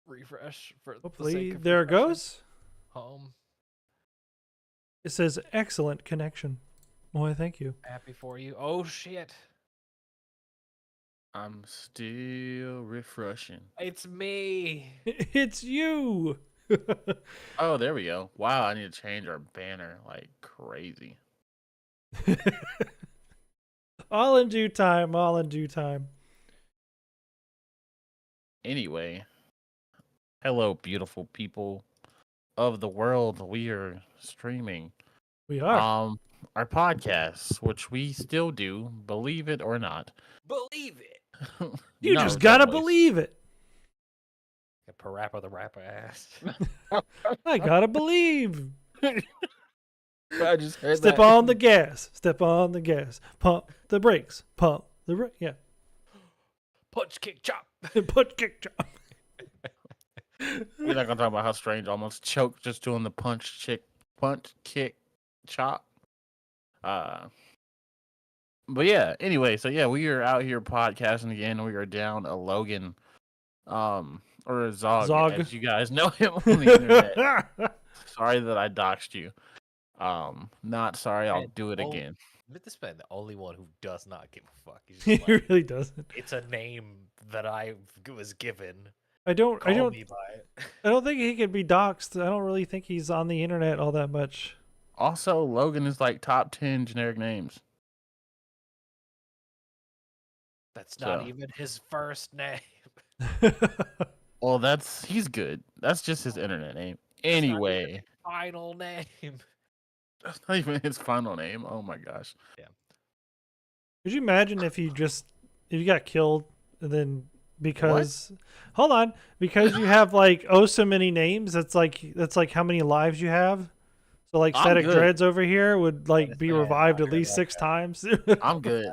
refresh for the Hopefully, sake of there it refreshing. goes. Home. It says excellent connection. Why, thank you. Happy for you. Oh shit! I'm still refreshing. It's me. It's you. Oh, there we go. Wow, I need to change our banner like crazy. All in due time. All in due time. Anyway, hello, beautiful people of the world. We are streaming We are. our podcasts, which we still do, believe it or not. Believe it. You No, just gotta that voice. believe it. Parappa the rapper ass. I gotta believe. I just heard Step that. on the gas. Step on the gas. Pump the brakes. Pump the brake. Yeah. Punch, kick, chop. Put kick drop. We're not gonna talk about how Strange almost choked just doing the punch, kick, chop. But yeah. Anyway, so yeah, we are out here podcasting again. We are down a Logan, or a Zog, as you guys know him on the internet. Sorry that I doxed you. Not sorry. I'll do it again. This man, the only one who does not give a fuck. He's He just like, really doesn't. it's a name that I was given. I don't Call me by it. I don't think he could be doxxed. I don't really think he's on the internet all that much. Also, Logan is like top 10 generic names. That's not So. even his first name. Well, he's good. That's just his internet name. That's not even Anyway, his final name. that's not even his final name. Oh my gosh. Could you imagine if you got killed and then because you have like so many names, that's like how many lives you have. So like I'm Static good. Dreads over here would like be Honestly, revived I at least heard 6 that. times. I'm good.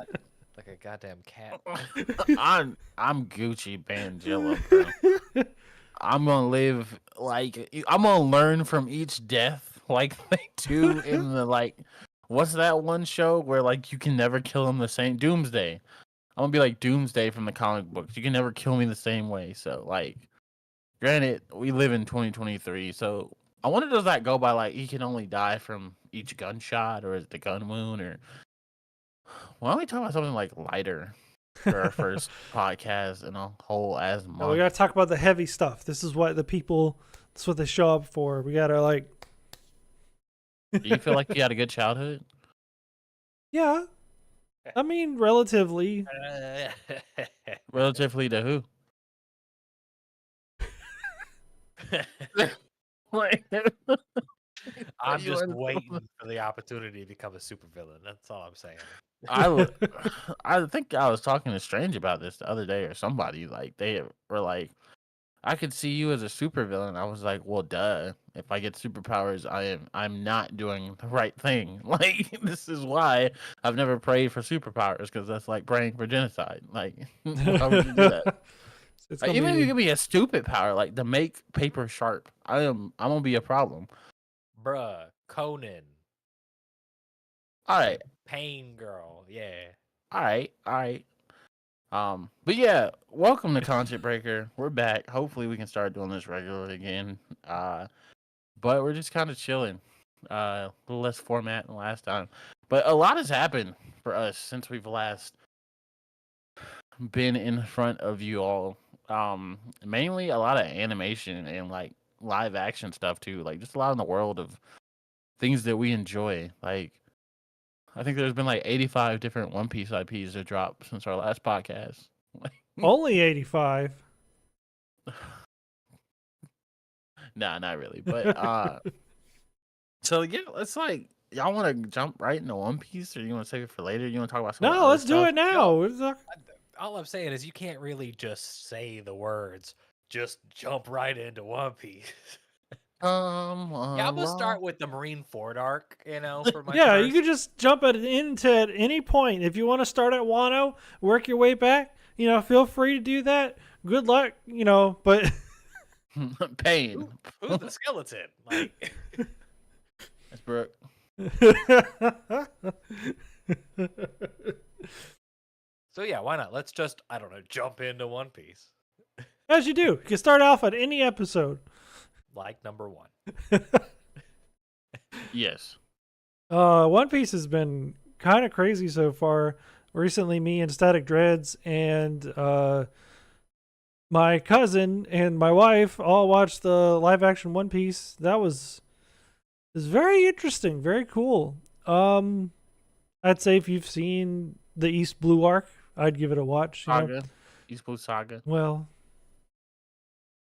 Like a goddamn cat. I'm Gucci Bangilla, bro. I'm gonna live I'm gonna learn from each death like they do in the what's that one show where like you can never kill him the same Doomsday. I'm gonna be like Doomsday from the comic books. You can never kill me the same way. So like, granted, we live in 2023, so I wonder does that go by like he can only die from each gunshot or is it the gun wound or why don't we talk about something like lighter for our first podcast in a whole ass month? No, we gotta talk about the heavy stuff. This is what that's what they show up for. We gotta like. Do you feel like you had a good childhood? Yeah. I mean, relatively. Relatively to who? Like, I'm You just are- waiting for the opportunity to become a supervillain. That's all I'm saying. I think I was talking to Strange about this the other day or somebody. Like they were like, I could see you as a supervillain. I was like, well, duh. If I get superpowers, I'm not doing the right thing. Like this is why I've never prayed for superpowers because that's like praying for genocide. Like why would you do that? It's Like, gonna even if be- you give me a stupid power, like to make paper sharp, I'm gonna be a problem. Bruh, Conan, All right, Pain Girl, yeah. all right. But yeah, welcome to Content Breaker. We're back. Hopefully, we can start doing this regularly again. But we're just kind of chilling. A little less format than last time, but a lot has happened for us since we've last been in front of you all. Mainly a lot of animation and like live action stuff too. Like just a lot in the world of things that we enjoy. Like I think there's been like 85 different One Piece IPs that dropped since our last podcast. only 85. Nah, not really. But so yeah, let's like y'all want to jump right into One Piece, or you want to save it for later? You want to talk about some No, let's do it now. All I'm saying is you can't really just say the words, just jump right into One Piece. Yeah, I'm gonna start with the Marineford arc, for my Yeah, first. you could just jump into at any point. If you want to start at Wano, work your way back, feel free to do that. Good luck, but Pain. Who's the skeleton? Like, That's Brooke. so yeah, why not? Let's just, I don't know, jump into One Piece. As you do. You can start off on any episode. Like number 1. Yes. One Piece has been kind of crazy so far. Recently, me and Static Dreads and my cousin and my wife all watched the live action One Piece. That was very interesting, very cool. I'd say if you've seen the East Blue arc, I'd give it a watch. You know? East Blue Saga. Well,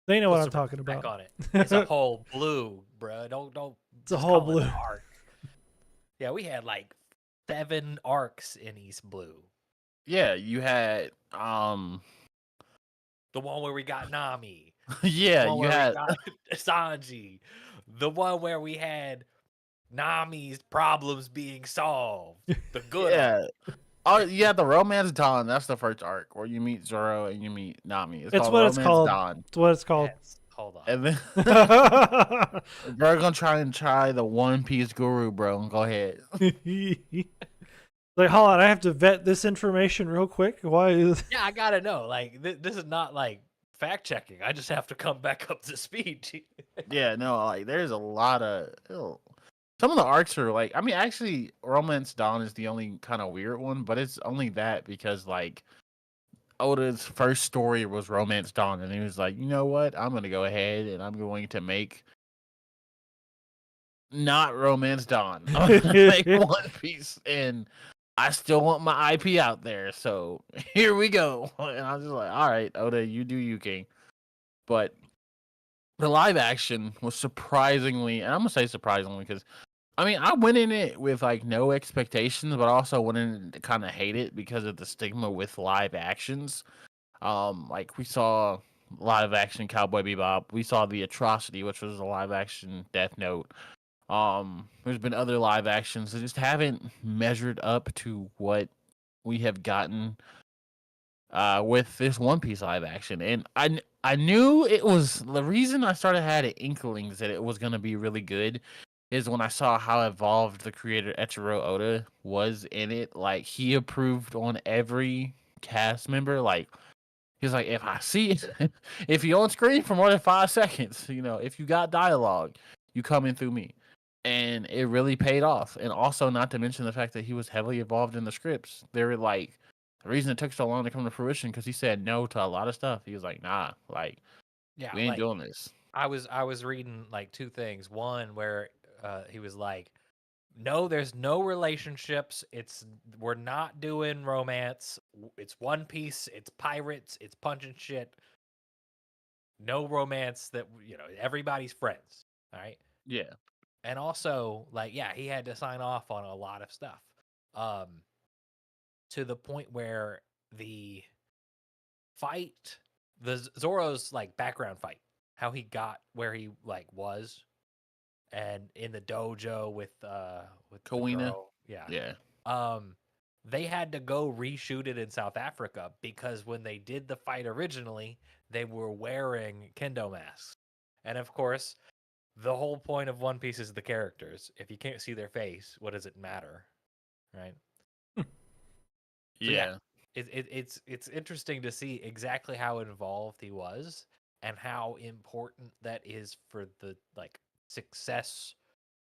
they know what I'm talking about. On it. It's a whole blue, bro. Don't. It's a whole blue arc. Yeah, we had like 7 arcs in East Blue. Yeah, you had the one where we got Nami. Yeah, you had Sanji. The one where we had Nami's problems being solved. The good. Yeah. Oh, you had the Romance Dawn. That's the first arc where you meet Zoro and you meet Nami. It's what it's called. Dawn. It's what it's called. Yes. Hold on. And then we're gonna try the One Piece Guru, bro. Go ahead. Like, hold on, I have to vet this information real quick. Why? Yeah, I gotta know. Like, this is not like fact checking. I just have to come back up to speed. Yeah, no, like there's a lot of some of the arcs are like. I mean, actually, Romance Dawn is the only kind of weird one, but it's only that because like Oda's first story was Romance Dawn, and he was like, you know what? I'm gonna go ahead and I'm going to make not Romance Dawn. I'm gonna make One Piece, and I still want my IP out there, so here we go. And I was just like, all right, Oda, you do you, King. But the live action was surprisingly, and I'm going to say surprisingly, because, I mean, I went in it with, like, no expectations, but also went in to kind of hate it because of the stigma with live actions. Like, we saw live action Cowboy Bebop. We saw The Atrocity, which was a live action Death Note. There's been other live actions that just haven't measured up to what we have gotten with this One Piece live action, and I knew it was the reason I started had inklings that it was gonna be really good is when I saw how involved the creator Eiichiro Oda was in it. Like he approved on every cast member. Like he's like, if you on screen for more than 5 seconds, you know, if you got dialogue, you come in through me. And it really paid off. And also, not to mention the fact that he was heavily involved in the scripts. They were like, the reason it took so long to come to fruition because he said no to a lot of stuff. He was like, nah, like, we ain't doing this. I was reading like 2 things. One where he was like, no, there's no relationships. We're not doing romance. It's One Piece. It's pirates. It's punching shit. No romance. That everybody's friends. All right. Yeah. And also, like, yeah, he had to sign off on a lot of stuff. To the point where the fight, the Zoro's like background fight, how he got where he like was, and in the dojo with Kawina. Yeah. They had to go reshoot it in South Africa because when they did the fight originally, they were wearing kendo masks, and of course. The whole point of One Piece is the characters. If you can't see their face, what does it matter, right? Yeah. It's interesting to see exactly how involved he was and how important that is for the like success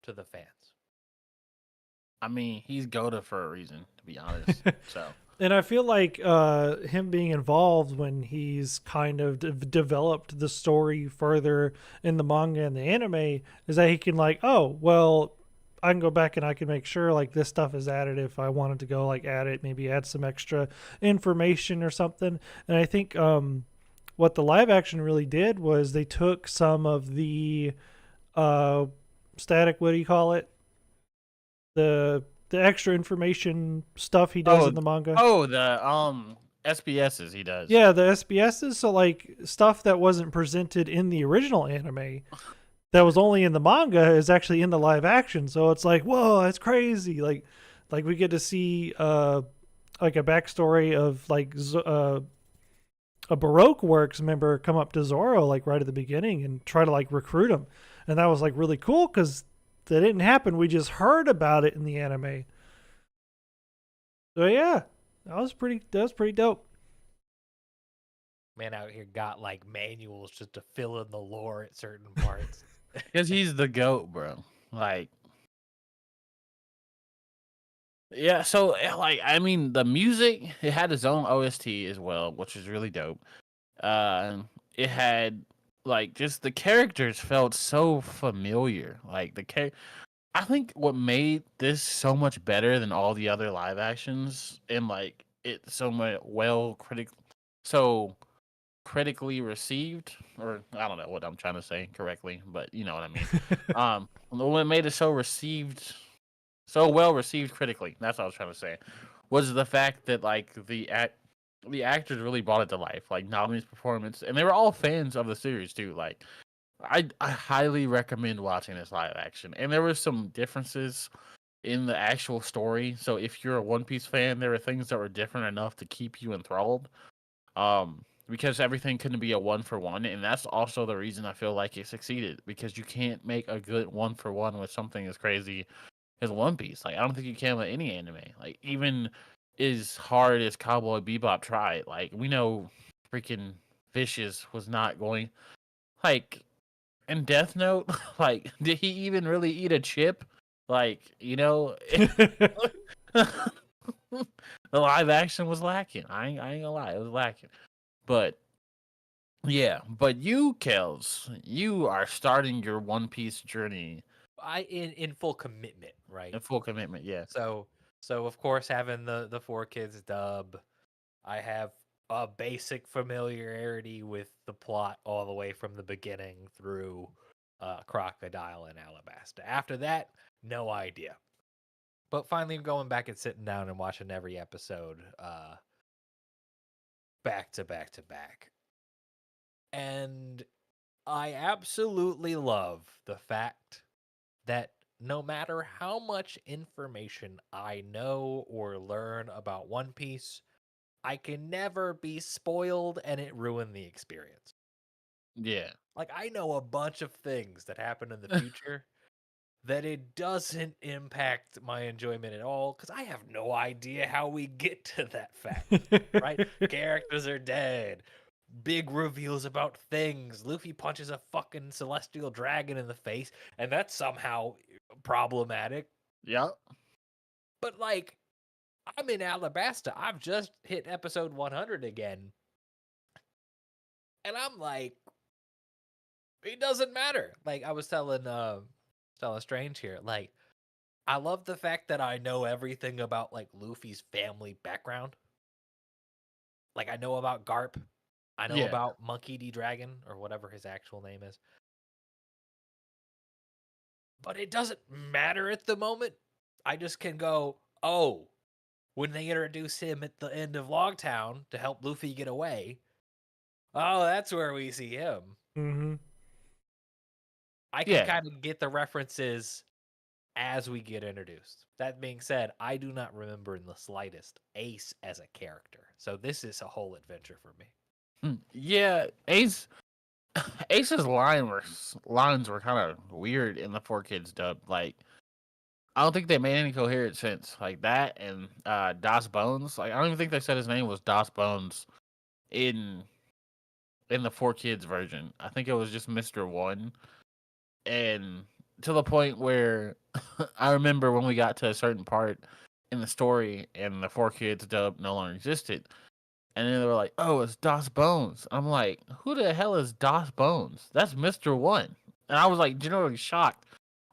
to the fans. I mean, he's Goda for a reason, to be honest. So. And I feel like him being involved when he's kind of developed the story further in the manga and the anime is that he can like, oh, well, I can go back and I can make sure like this stuff is added if I wanted to go like add it, maybe add some extra information or something. And I think what the live action really did was they took some of the static, what do you call it? The extra information stuff he does in the manga. Oh, the SBSs he does. Yeah, the SBSs. So like stuff that wasn't presented in the original anime that was only in the manga is actually in the live action. So it's like, whoa, that's crazy. Like we get to see like a backstory of like a Baroque Works member come up to Zoro like right at the beginning and try to like recruit him. And that was like really cool because that didn't happen. We just heard about it in the anime. So yeah, that was pretty dope. man out here got like manuals just to fill in the lore at certain parts. Because he's the GOAT, bro. Like, yeah, so like I mean the music, it had its own OST as well, which is really dope. It had like just the characters felt so familiar. Like I think what made this so much better than all the other live actions and like it so much so critically received, or I don't know what I'm trying to say correctly, but you know what I mean. What made it so well received critically, that's what I was trying to say, was the fact that like the actors really brought it to life, like Nami's performance, and they were all fans of the series too. Like I highly recommend watching this live action, and there were some differences in the actual story. So if you're a One Piece fan, there were things that were different enough to keep you enthralled. Because everything couldn't be a 1-for-1, and that's also the reason I feel like it succeeded, because you can't make a good 1-for-1 with something as crazy as One Piece. Like I don't think you can with any anime. Like even as hard as Cowboy Bebop tried, like we know freaking Vicious was not going, like in Death Note, like did he even really eat a chip? Like, you know, the live action was lacking. I ain't gonna lie, it was lacking. But yeah, but you, Kelz, you are starting your One Piece journey. In full commitment, right? In full commitment, yeah. So of course, having the 4Kids dub, I have a basic familiarity with the plot all the way from the beginning through Crocodile and Alabasta. After that, no idea. But finally going back and sitting down and watching every episode back to back to back. And I absolutely love the fact that no matter how much information I know or learn about One Piece, I can never be spoiled and it ruin the experience. Yeah. Like, I know a bunch of things that happen in the future that it doesn't impact my enjoyment at all, because I have no idea how we get to that fact, right? Characters are dead. Big reveals about things. Luffy punches a fucking celestial dragon in the face, and that's somehow problematic. Yep. But, like, I'm in Alabasta. I've just hit episode 100 again. And I'm like, it doesn't matter. Like, I was telling Strange here, like, I love the fact that I know everything about, like, Luffy's family background. Like, I know about Garp. I know about Monkey D. Dragon, or whatever his actual name is. But it doesn't matter at the moment. I just can go, oh, when they introduce him at the end of Logtown to help Luffy get away, oh, that's where we see him. Mm-hmm. I can kind of get the references as we get introduced. That being said, I do not remember in the slightest Ace as a character. So this is a whole adventure for me. Yeah, Ace's lines were kind of weird in the 4Kids dub. Like, I don't think they made any coherent sense. Like that and Das Bones. Like, I don't even think they said his name was Das Bones in the 4Kids version. I think it was just Mr. One. And to the point where I remember when we got to a certain part in the story and the 4Kids dub no longer existed. And then they were like, oh, it's Das Bones. I'm like, who the hell is Das Bones? That's Mr. One. And I was like generally shocked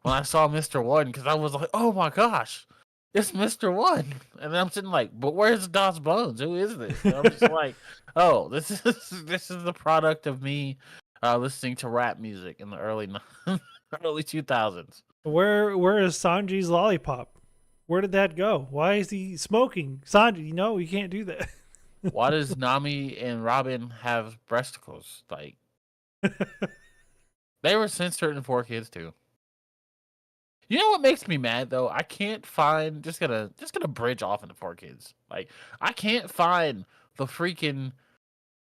when I saw Mr. One, because I was like, oh my gosh, it's Mr. One. And then I'm sitting like, but where's Das Bones? Who is this? And I'm just like, oh, this is the product of me listening to rap music in the early 2000s. Where is Sanji's lollipop? Where did that go? Why is he smoking? Sanji, no, you can't do that. Why does Nami and Robin have breasticles? Like, they were censored in 4Kids too. You know what makes me mad though? I can't find. Just gonna bridge off into 4Kids. Like, I can't find the freaking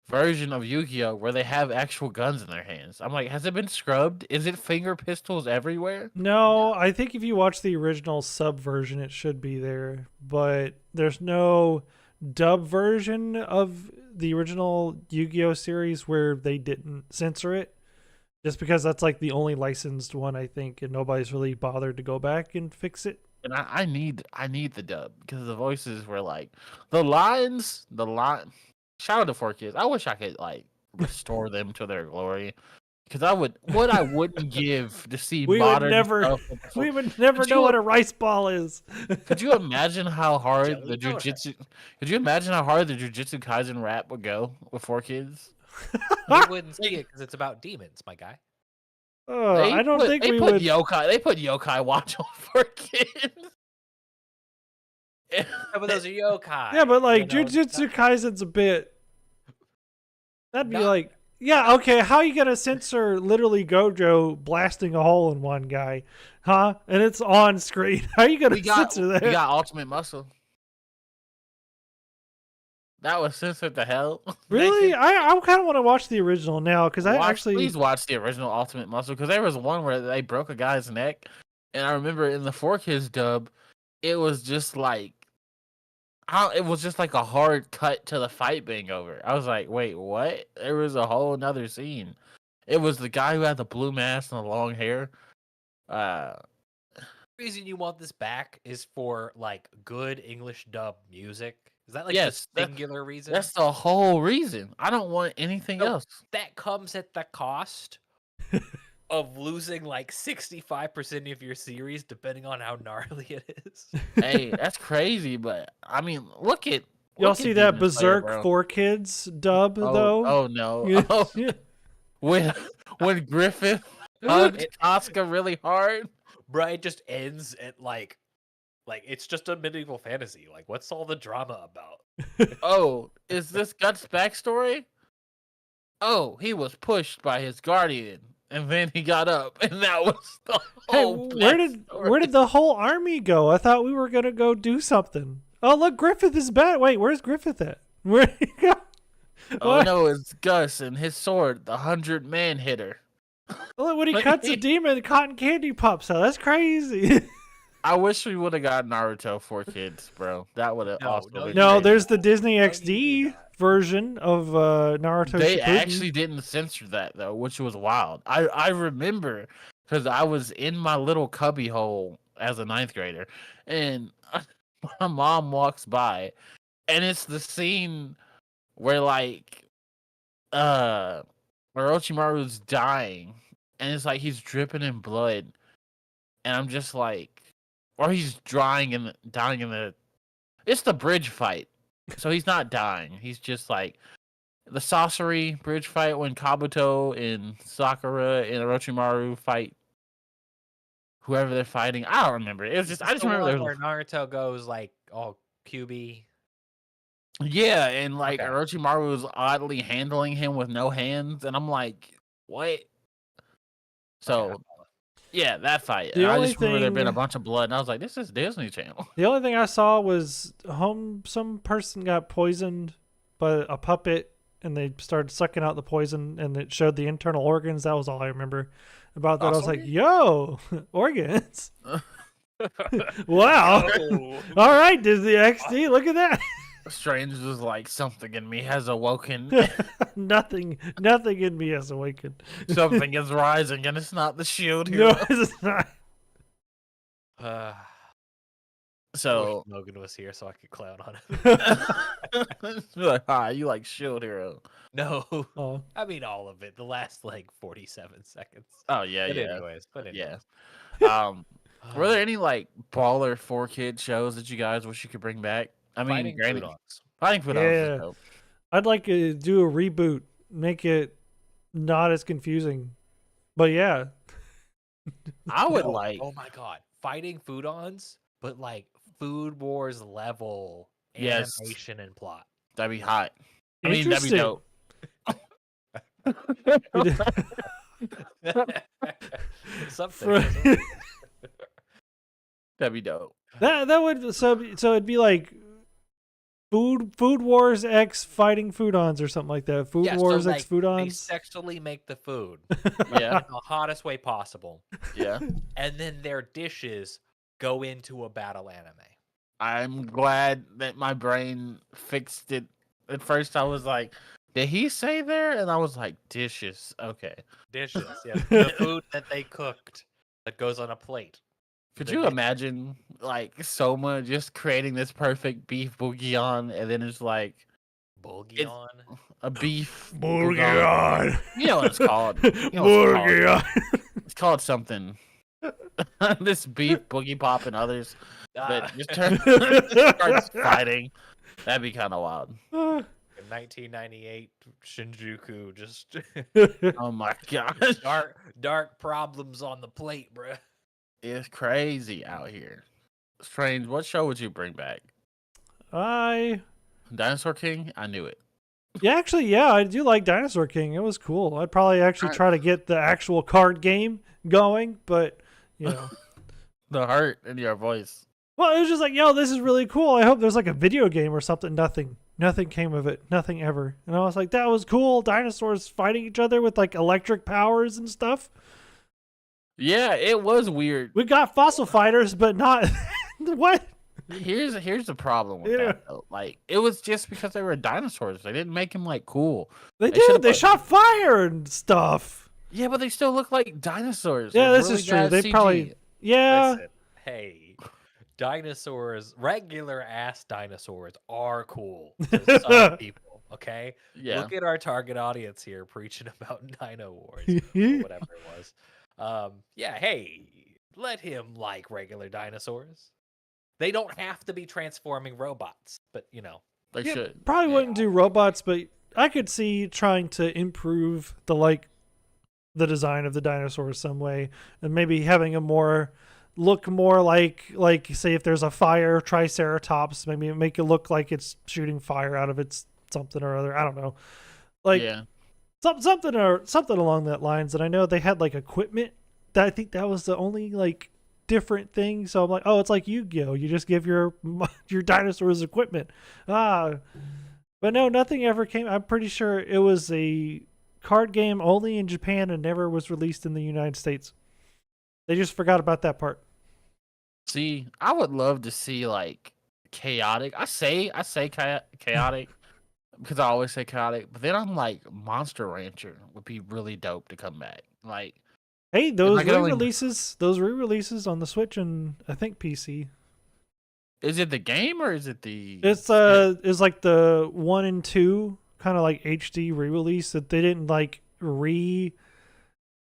version of Yu-Gi-Oh where they have actual guns in their hands. I'm like, has it been scrubbed? Is it finger pistols everywhere? No, I think if you watch the original sub version, it should be there, but there's no dub version of the original Yu-Gi-Oh series where they didn't censor it, just because that's like the only licensed one, I think, and nobody's really bothered to go back and fix it. And I need the dub because the voices were like the lines. Shout out to 4Kids. I wish I could like restore them to their glory. Because I wouldn't give to see modern stuff. We would never know what a rice ball is. Could you imagine how hard the jujitsu? Could you imagine how hard the Jujutsu Kaisen rap would go with 4Kids? You wouldn't see it because it's about demons, my guy. I don't think we would. They put Yokai Watch on 4Kids. Yeah, but those are yokai. Yeah, but like Jujutsu Kaisen's a bit. That'd be like. Yeah, okay, how are you going to censor literally Gojo blasting a hole in one guy? Huh? And it's on screen. How are you going to censor that? We got Ultimate Muscle. That was censored to hell. Really? I kind of want to watch the original now because Please watch the original Ultimate Muscle because there was one where they broke a guy's neck. And I remember in the 4Kids dub, it was just like it was just like a hard cut to the fight being over. I was like, wait, what? There was a whole another scene. It was the guy who had the blue mask and the long hair. The reason you want this back is for like good English dub music. Is that like the singular reason? That's the whole reason. I don't want anything else. That comes at the cost of losing like 65% of your series, depending on how gnarly it is. Hey, that's crazy, but I mean, look at y'all see that Berserk 4Kids dub though? Oh no! When Griffith hugged Asuka really hard, bro, it just ends at like it's just a medieval fantasy. Like, what's all the drama about? Oh, is this Guts' backstory? Oh, he was pushed by his guardian. And then he got up, and that was the whole. Where did the whole army go? I thought we were gonna go do something. Oh, look, Griffith is back. Wait, where's Griffith at? Where did he go? Oh no, it's Gus and his sword, the 100-man hitter. Look, when he cuts a demon, cotton candy pops out. That's crazy. I wish we would have got Naruto 4Kids, bro. That would have also. No, there's the Disney XD version of Naruto. They Shippuden. actually didn't censor that though, which was wild. I remember because I was in my little cubby hole as a 9th grader, and my mom walks by, and it's the scene where like Orochimaru's dying, and it's like he's dripping in blood, and I'm just like, or he's dying in the. It's the bridge fight. So he's not dying. He's just like the sorcery bridge fight when Kabuto and Sakura and Orochimaru fight whoever they're fighting. I don't remember. It was just I just remember where Naruto goes like all cubey. Yeah, and like Orochimaru was oddly handling him with no hands, and I'm like, what? So yeah, that fight. I just remember there been a bunch of blood, and I was like, this is Disney Channel. The only thing I saw was some person got poisoned by a puppet, and they started sucking out the poison, and it showed the internal organs. That was all I remember about that. I was like, yo, organs. Wow. All right, Disney XD, look at that. Strange was like, something in me has awoken. Nothing in me has awakened. Something is rising, and it's not the shield hero. No, it's not. So Logan was here, so I could clown on him. Like, hi, you like shield hero? No, oh. I mean all of it. The last like 47 seconds. Oh yeah, But anyways. Were there any like baller 4Kid shows that you guys wish you could bring back? I mean, Fighting Foot yeah. I'd like to do a reboot, make it not as confusing. But yeah, I would like. Oh my god, Fighting Foodons, but like Food Wars level animation and plot. That'd be hot. I mean, that'd be dope. Something. That'd be dope. That would so it'd be like Food Wars X Fighting Foodons or something like that. Food Wars X Foodons. They sexually make the food. Yeah. In the hottest way possible. Yeah. And then their dishes go into a battle anime. I'm glad that my brain fixed it At first, I was like, "Did he say there?" And I was like, "Dishes." Okay. Dishes, yeah. The food that they cooked that goes on a plate. Could The you dish- imagine like Soma just creating this perfect beef bouillon, and then it's like Bouillon. a beef Bourguignon. You know what it's called? You know what it's called. Bourguignon. It's called something. This beef boogie pop and others that just starts fighting. That'd be kind of wild. In 1998, Shinjuku just Oh my gosh, dark problems on the plate, bruh. it's crazy out here. Strange. What show would you bring back? Dinosaur King? I knew it. Yeah, I do like Dinosaur King. It was cool. I'd probably actually try to get the actual card game going, but you know. The hurt in your voice. Well, it was just like, yo, this is really cool. I hope there's like a video game or something. Nothing came of it. Nothing ever. And I was like, that was cool. Dinosaurs fighting each other with like electric powers and stuff. Yeah, it was weird. We got fossil fighters, but not what? Here's the problem with that though. Like, it was just because they were dinosaurs. They didn't make them like cool. They did. They shot fire and stuff. Yeah, but they still look like dinosaurs. Yeah, They're this really is true. bad They CG. probably Listen, hey, dinosaurs, regular ass dinosaurs are cool to some people. Okay, Yeah. Look at our target audience here preaching about Dino Wars or whatever it was. Yeah, hey, let him like regular dinosaurs. They don't have to be transforming robots, but you know They should. Probably wouldn't do robots, but I could see trying to improve the design of the dinosaurs some way, and maybe having a look more like say if there's a fire triceratops, maybe make it look like it's shooting fire out of its something or other. I don't know, something along that lines. And I know they had like equipment that I think that was the only like different thing. So I'm like, oh, it's like Yu-Gi-Oh! You just give your dinosaurs equipment. But no, nothing ever came. I'm pretty sure it was a card game only in Japan and never was released in the United States. They just forgot about that part. See, I would love to see like chaotic. I say chaotic because I always say chaotic, but then I'm like Monster Rancher would be really dope to come back. Like, hey, those re-releases on the Switch and I think PC. Is it the game or is it the? It's like the 1 and 2 kind of like HD re-release that they didn't like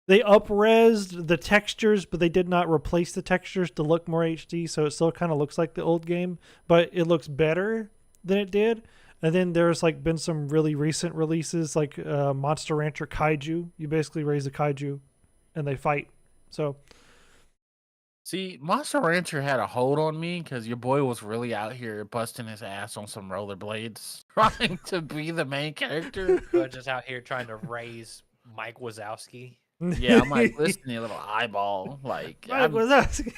they up-resed the textures, but they did not replace the textures to look more HD, so it still kind of looks like the old game, but it looks better than it did. And then there's like been some really recent releases like Monster Rancher Kaiju. You basically raise a kaiju and they fight. So see, Monster Rancher had a hold on me because your boy was really out here busting his ass on some rollerblades, trying to be the main character. But just out here trying to raise Mike Wazowski. Yeah, I'm like, listen, you little eyeball. Like, Mike Wazowski.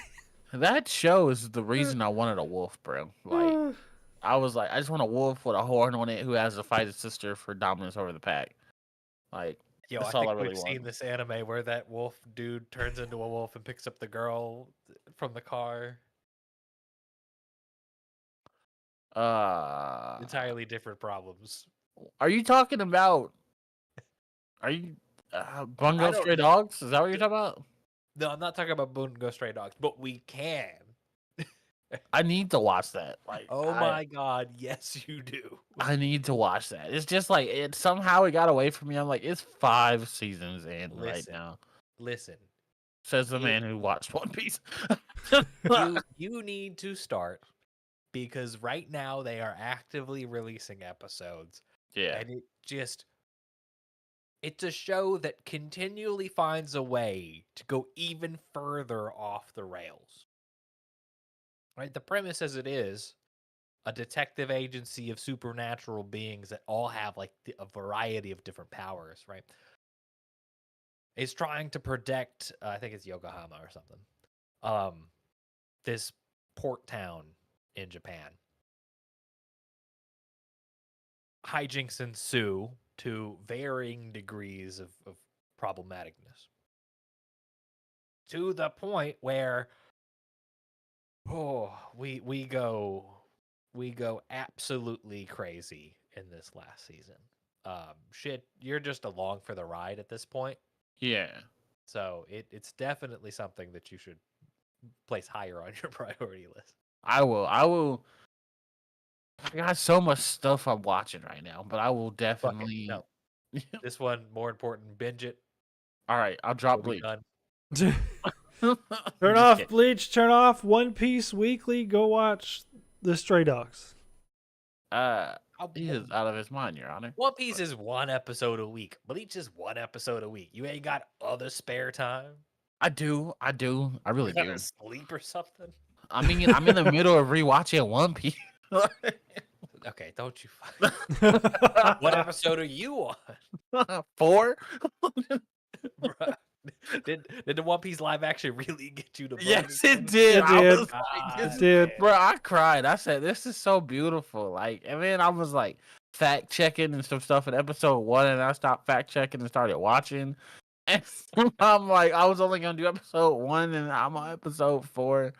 That show is the reason I wanted a wolf, bro. Like, I was like, I just want a wolf with a horn on it who has to fight his sister for dominance over the pack. Like, yo, that's I all think I really we've want. seen this anime where that wolf dude turns into a wolf and picks up the girl from the car. Entirely different problems. Are you talking about? Are you Bungo Stray Dogs? Is that what you're talking about? No, I'm not talking about Bungo Stray Dogs, but we can. I need to watch that. Like, oh my god, yes, you do. I need to watch that. It's just like it somehow it got away from me. I'm like, it's 5 seasons in right now. Listen, says the man who watched One Piece. you need to start because right now they are actively releasing episodes. Yeah, and it's a show that continually finds a way to go even further off the rails. Right? The premise as it is, a detective agency of supernatural beings that all have like a variety of different powers, right? Is trying to protect, I think it's Yokohama or something, this port town in Japan. Hijinks ensue to varying degrees of problematicness. To the point where we go absolutely crazy in this last season. Shit, you're just along for the ride at this point. Yeah. So it's definitely something that you should place higher on your priority list. I will. I got so much stuff I'm watching right now, but I will definitely. No. This one more important. Binge it. All right, I'll drop Bleach. Turn Just off kidding. Bleach. Turn off One Piece Weekly. Go watch the Stray Dogs. He is out of his mind, Your Honor. One Piece is one episode a week. Bleach is one episode a week. You ain't got other spare time. I do. I really You do. gotta sleep or something. I mean, I'm in the middle of rewatching One Piece. Okay, don't you? What episode are you on? 4? Bruh. Did the One Piece live action really get you to? Yes, it did. It did. It did. Bro, I cried. I said, "This is so beautiful." Like, and then I was like fact checking and some stuff in episode 1, and I stopped fact checking and started watching. And I'm like, I was only gonna do episode 1, and I'm on episode 4.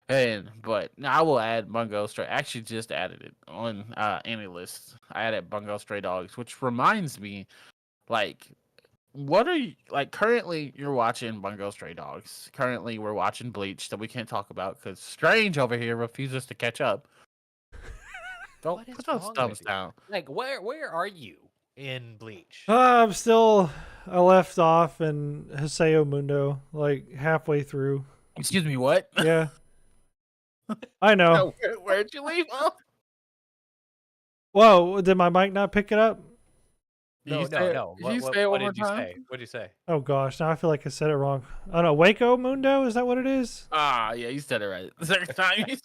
But I will add Bungo Stray. Actually, just added it on any list. I added Bungo Stray Dogs, which reminds me, like. What are you like currently? You're watching Bungo Stray Dogs. Currently, we're watching Bleach that we can't talk about because Strange over here refuses to catch up. Don't put those thumbs down. Like, where are you in Bleach? I left off in Haseo Mundo, like halfway through. Excuse me, what? Yeah. I know. Where'd you leave off? Whoa, did my mic not pick it up? No. Did you say it one more did you time? say? What did you say? Oh gosh, now I feel like I said it wrong. I don't know, Waco Mundo, is that what it is? Ah, yeah, you said it right. The second time you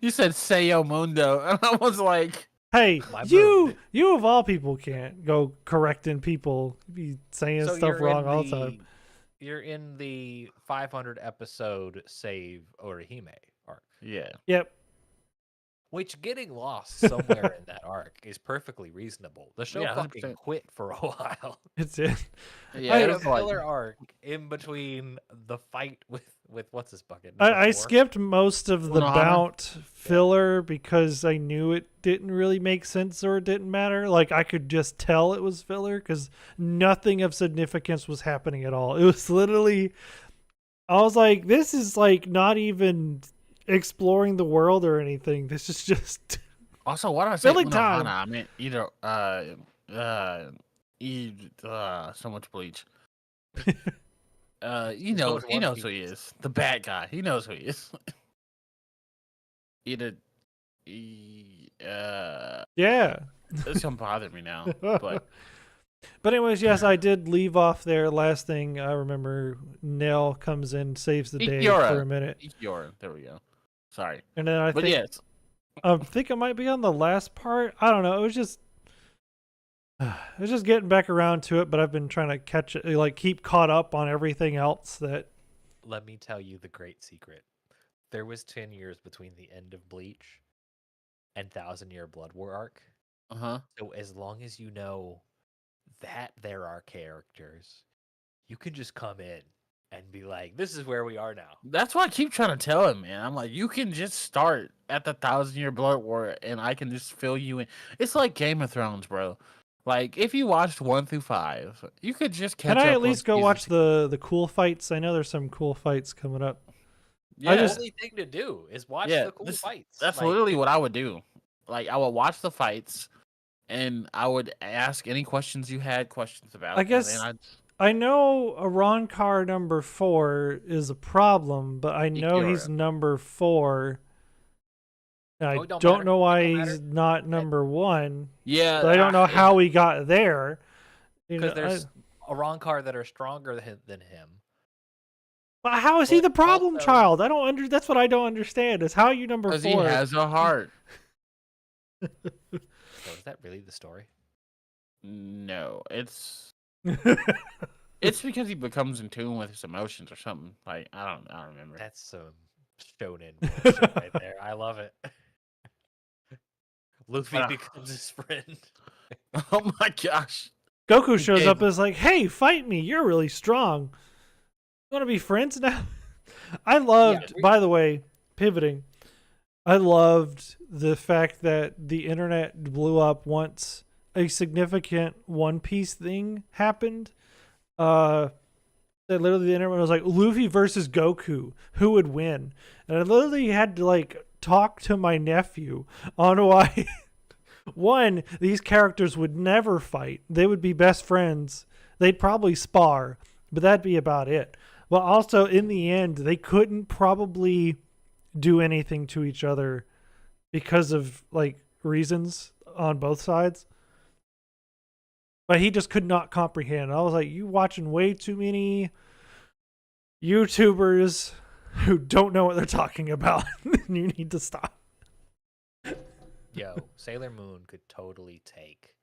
said Sayo Mundo, and I was like, Hey, My you of all people can't go correcting people, be saying So stuff you're in wrong all the time. You're in the 500 episode save Orihime arc, yeah, Yep. which getting lost somewhere in that arc is perfectly reasonable. The show Yeah, fucking 100%. quit for a while. It's it. yeah. I- It A was like, filler arc in between the fight with what's this bucket? I Number 4? skipped most of the Unohana. Bount filler because I knew it didn't really make sense or it didn't matter. Like I could just tell it was filler because nothing of significance was happening at all. It was literally, I was like, this is like not even exploring the world or anything. This is just also, what I say, Filling time. I meant either so much Bleach. He knows who he is. The bad guy. He knows who he is. yeah. It's gonna bother me now. But But anyways, yes, I did leave off there. Last thing I remember, Nell comes in, saves the day Ikiora. for a minute, there we go. Sorry, and then I but think yes, I think it might be on the last part. I don't know. It was just getting back around to it, but I've been trying to catch it, like keep caught up on everything else that. Let me tell you the great secret. There was 10 years between the end of Bleach and 1,000-Year Blood War arc. So as long as you know that there are characters, you can just come in and be like, this is where we are now. That's what I keep trying to tell him, man. I'm like, you can just start at the 1,000-Year Blood War, and I can just fill you in. It's like Game of Thrones, bro. Like, if you watched 1 through 5, you could just catch Can up I at on least go season watch 2. the cool fights? I know there's some cool fights coming up. Yeah, The only thing to do is watch the cool fights. That's Like, literally what I would do. Like, I would watch the fights, and I would ask any questions you had questions about. I guess I know Arankar number 4 is a problem, but I know he's Ikiora. number 4. And I Oh, it don't don't matter. know why It don't he's matter. not number 1. Yeah, But I don't know how he got there. You Because know, there's Arankar that are stronger than him. but how is he but the problem also- child? That's what I don't understand. Is how are you number 4? because he has a heart. So is that really the story? No, it's because he becomes in tune with his emotions or something. Like I don't remember. That's some Shonen bullshit right there. I love it. Luffy becomes his friend. Oh my gosh. Goku shows Okay. up and is like, "Hey, fight me! You're really strong. You want to be friends now?" I loved, we- by the way, pivoting. I loved the fact that the internet blew up once a significant One Piece thing happened. That literally the internet was like, Luffy versus Goku, who would win? And I literally had to like talk to my nephew on why one, these characters would never fight. They would be best friends. They'd probably spar, but that'd be about it. Well, also in the end, they couldn't probably do anything to each other because of like reasons on both sides. But he just could not comprehend. I was like, you watching way too many YouTubers who don't know what they're talking about. You need to stop. Yo, Sailor Moon could totally take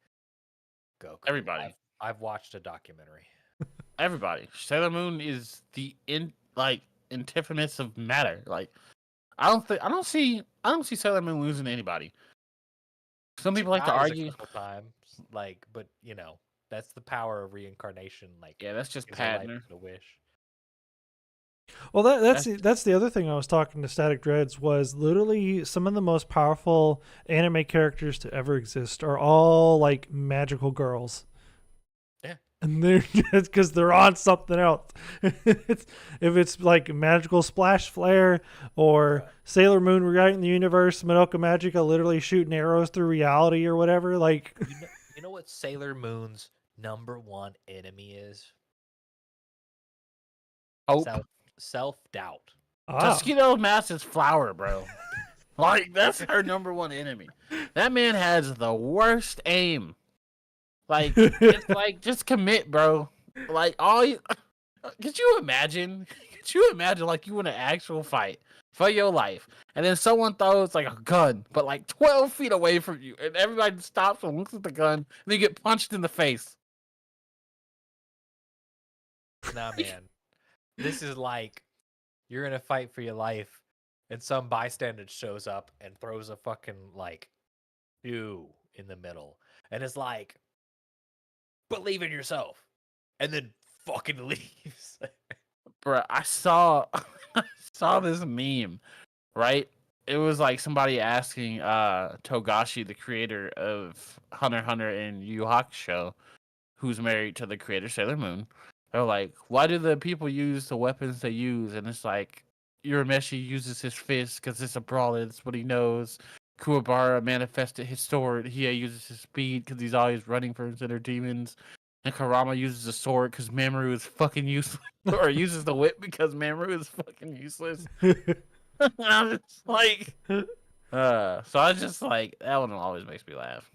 Goku. Everybody. I've watched a documentary. Everybody. Sailor Moon is the antiphonous of matter. Like, I don't see Sailor Moon losing to anybody. Some people like to argue. A couple times, like, but you know, that's the power of reincarnation. Like, yeah, that's just pattern. The wish. Well, that's the other thing I was talking to Static Dreads was literally some of the most powerful anime characters to ever exist are all like magical girls. Yeah, and they're just because they're on something else. If it's like magical splash flare or Sailor Moon rewriting the universe, Madoka Magica literally shooting arrows through reality or whatever. Like, you know what Sailor Moon's #1 enemy is? Hope. Self-doubt. Tuxedo Mask's flower, bro. Like, that's her #1 enemy. That man has the worst aim. Like, it's like, just commit, bro. Like, could you imagine? Could you imagine, like, you in an actual fight for your life, and then someone throws, like, a gun, but, like, 12 feet away from you, and everybody stops and looks at the gun, and then you get punched in the face. Nah, man. This is like, you're in a fight for your life, and some bystander shows up and throws a fucking, like, shoe in the middle. And it's like, believe in yourself. And then fucking leaves. Bruh, I saw this meme, right? It was like somebody asking Togashi, the creator of Hunter x Hunter and Yu Yu Hakusho, who's married to the creator Sailor Moon. They're like, why do the people use the weapons they use? And it's like, Urameshi uses his fist because it's a brawler. That's what he knows. Kuwabara manifested his sword. He uses his speed because he's always running for his inner demons. And Karama uses a sword because Mamoru is fucking useless. Or uses the whip because Mamoru is fucking useless. I'm just like... so I just like... That one always makes me laugh.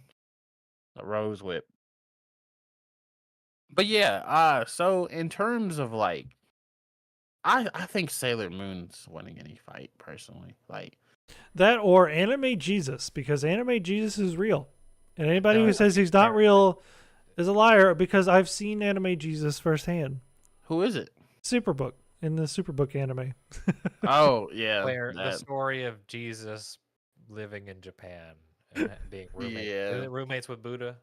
The Rose Whip. But yeah, so in terms of like, I think Sailor Moon's winning any fight personally. Like that or Anime Jesus, because Anime Jesus is real, and anybody who says he's not real is a liar. Because I've seen Anime Jesus firsthand. Who is it? Superbook in the Superbook anime. Oh yeah, where the story of Jesus living in Japan and being roommates with Buddha.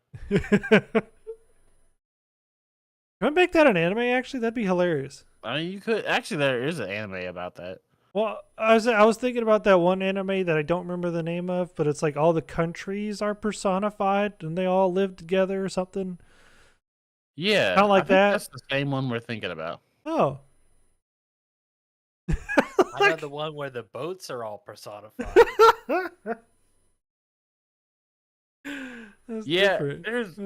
Can I make that an anime? Actually, that'd be hilarious. I mean, you could actually. There is an anime about that. Well, I was thinking about that one anime that I don't remember the name of, but it's like all the countries are personified and they all live together or something. Yeah, kind of like that. That's the same one we're thinking about. Oh, I know the one where the boats are all personified. That's yeah, different. there's.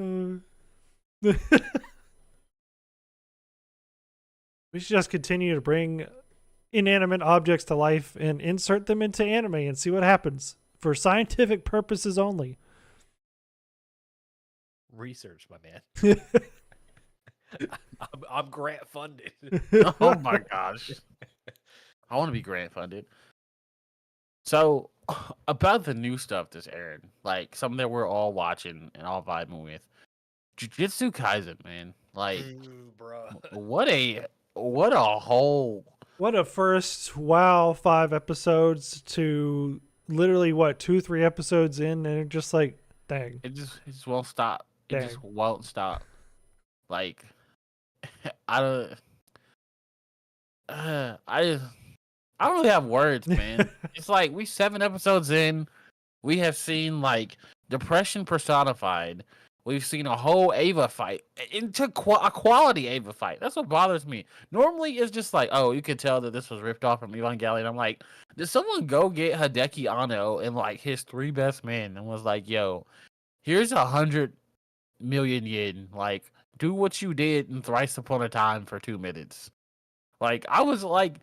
We should just continue to bring inanimate objects to life and insert them into anime and see what happens for scientific purposes only. Research, my man. I'm grant funded. Oh my gosh. I want to be grant funded. So, about the new stuff that's airing, like something that we're all watching and all vibing with, Jujutsu Kaisen, man. Like, bro. What a first 5 episodes to literally 2-3 episodes in, and it just like, dang. It just won't stop. Dang. It just won't stop. Like, I don't. I don't really have words, man. It's like we 7 episodes in, we have seen like depression personified. We've seen a whole Ava fight into a quality Ava fight. That's what bothers me. Normally, it's just like, oh, you could tell that this was ripped off from Evangelion. I'm like, did someone go get Hideki Anno and like his 3 best men and was like, yo, here's 100 million yen. Like, do what you did in Thrice Upon a Time for 2 minutes. Like, I was like,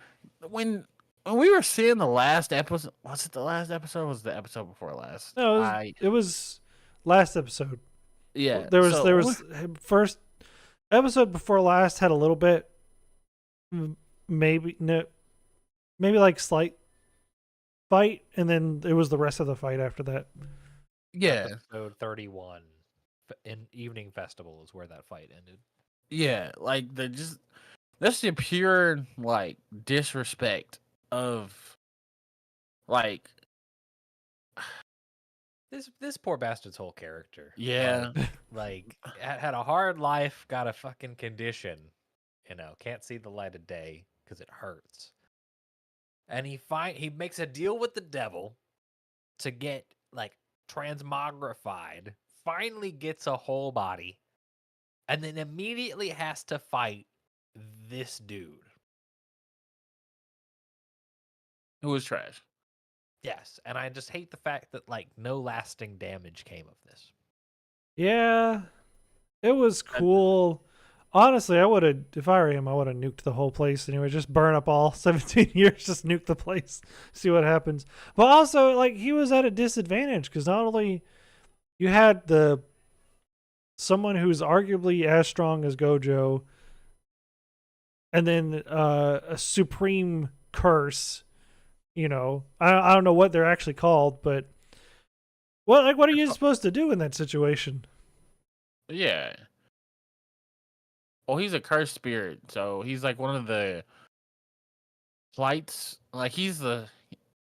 when we were seeing the last episode, was it the last episode? Or was it the episode before last? No, it was last episode. Yeah, there was first episode before last had a little bit, maybe like slight fight, and then it was the rest of the fight after that. Yeah, episode 31 in Evening Festival is where that fight ended. Yeah, like that's the pure like disrespect of like this poor bastard's whole character. Yeah, like had a hard life, got a fucking condition, can't see the light of day because it hurts, and he makes a deal with the devil to get like transmogrified. Finally gets a whole body, and then immediately has to fight this dude who was trash. Yes, and I just hate the fact that like no lasting damage came of this. Yeah, it was cool. Honestly, I would have, if I were him, I would have nuked the whole place anyway. Just burn up all 17 years, just nuke the place, see what happens. But also, like, he was at a disadvantage because not only you had someone who's arguably as strong as Gojo, and then a supreme curse. I don't know what they're actually called, but what are you supposed to do in that situation? Yeah. Well, he's a cursed spirit, so he's like one of the plights. Like he's the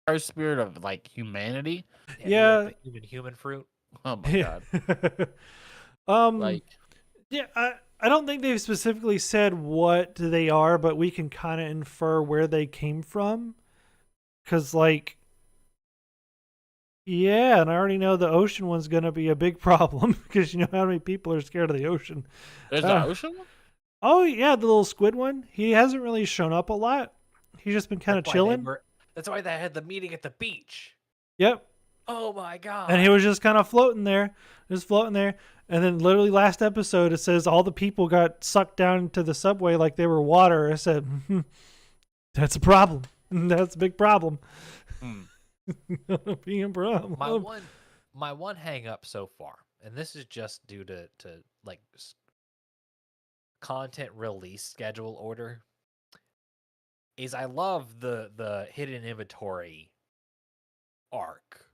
cursed spirit of like humanity. Yeah. Even human fruit. Oh my god. Like, yeah, I don't think they've specifically said what they are, but we can kind of infer where they came from. Because, like, yeah, and I already know the ocean one's going to be a big problem because you know how many people are scared of the ocean. There's the ocean one? Oh, yeah, the little squid one. He hasn't really shown up a lot. He's just been kind of chilling. That's why they had the meeting at the beach. Yep. Oh, my God. And he was just kind of floating there. And then literally last episode, it says all the people got sucked down into the subway like they were water. I said, that's a problem. That's a big problem. Being a problem. My one hang up so far, and this is just due to like content release schedule order, is I love the hidden inventory arc,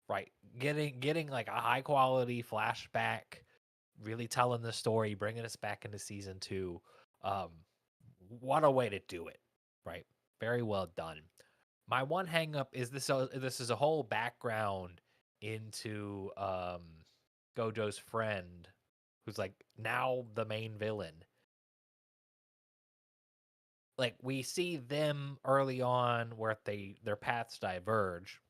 right? Getting like a high quality flashback, really telling the story, bringing us back into season 2. What a way to do it, right? Very well done. My one hang up is this is a whole background into Gojo's friend, who's like now the main villain. Like we see them early on where their paths diverge.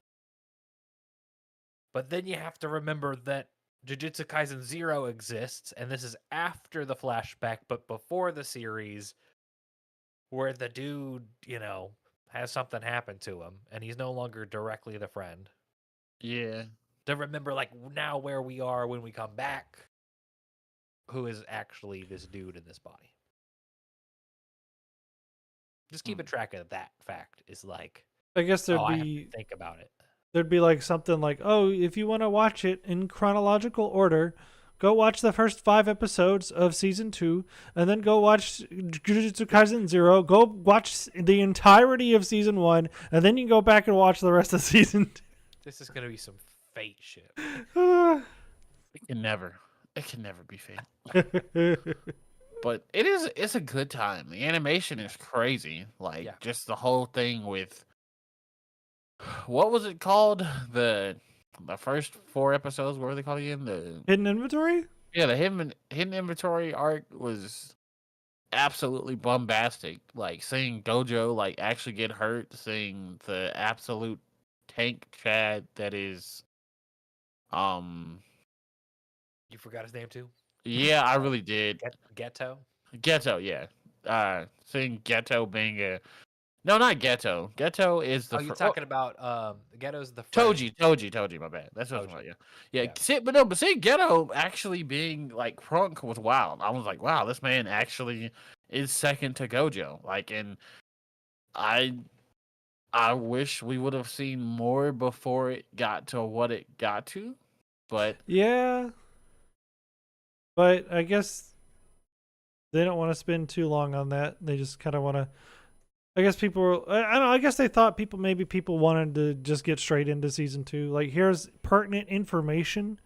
But then you have to remember that Jujutsu Kaisen 0 exists, and this is after the flashback, but before the series, where the dude, has something happen to him, and he's no longer directly the friend. Yeah. To remember, like, now where we are when we come back, who is actually this dude in this body. Just keeping track of that fact is like, I guess I have to think about it. There'd be like something like, oh, if you want to watch it in chronological order, go watch the first 5 episodes of season 2, and then go watch Jujutsu Kaisen 0. Go watch the entirety of season 1, and then you can go back and watch the rest of season 2. This is gonna be some fate shit. It can never be fate. But it's a good time. The animation is crazy. Like just the whole thing with what was it called? The first 4 episodes, what were they called again? The Hidden Inventory? Yeah, the hidden inventory arc absolutely bombastic. Like seeing Gojo like actually get hurt, seeing the absolute tank Chad that is You forgot his name too? yeah, I really did. Ghetto? Ghetto, yeah. Seeing Ghetto being a no, not Ghetto. Ghetto is the you're talking about Ghetto's the friend. Toji. My bad. That's what I was Toji. about. Yeah. But seeing Ghetto actually being like crunk was wild. I was like, wow, this man actually is second to Gojo. Like, and I wish we would have seen more before it got to what it got to, but Yeah, but I guess they don't want to spend too long on that. They just kind of want to. I guess people were. I don't know. I guess they thought maybe people wanted to just get straight into season 2. Like, here's pertinent information.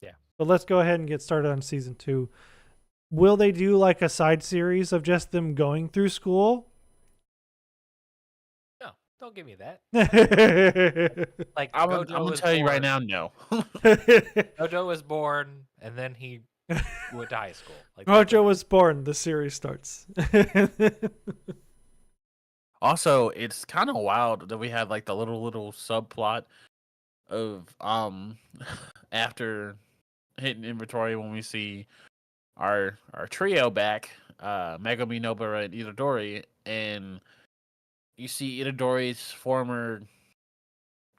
Yeah. But let's go ahead and get started on season 2. Will they do like a side series of just them going through school? No, don't give me that. Like, I'm gonna tell you right now, no. Gojo was born and then he went to high school. Like, Gojo was born. The series starts. Also, it's kind of wild that we had like the little subplot of after hitting inventory when we see our trio back, Megumi, Nobara, and Itadori, and you see Itadori's former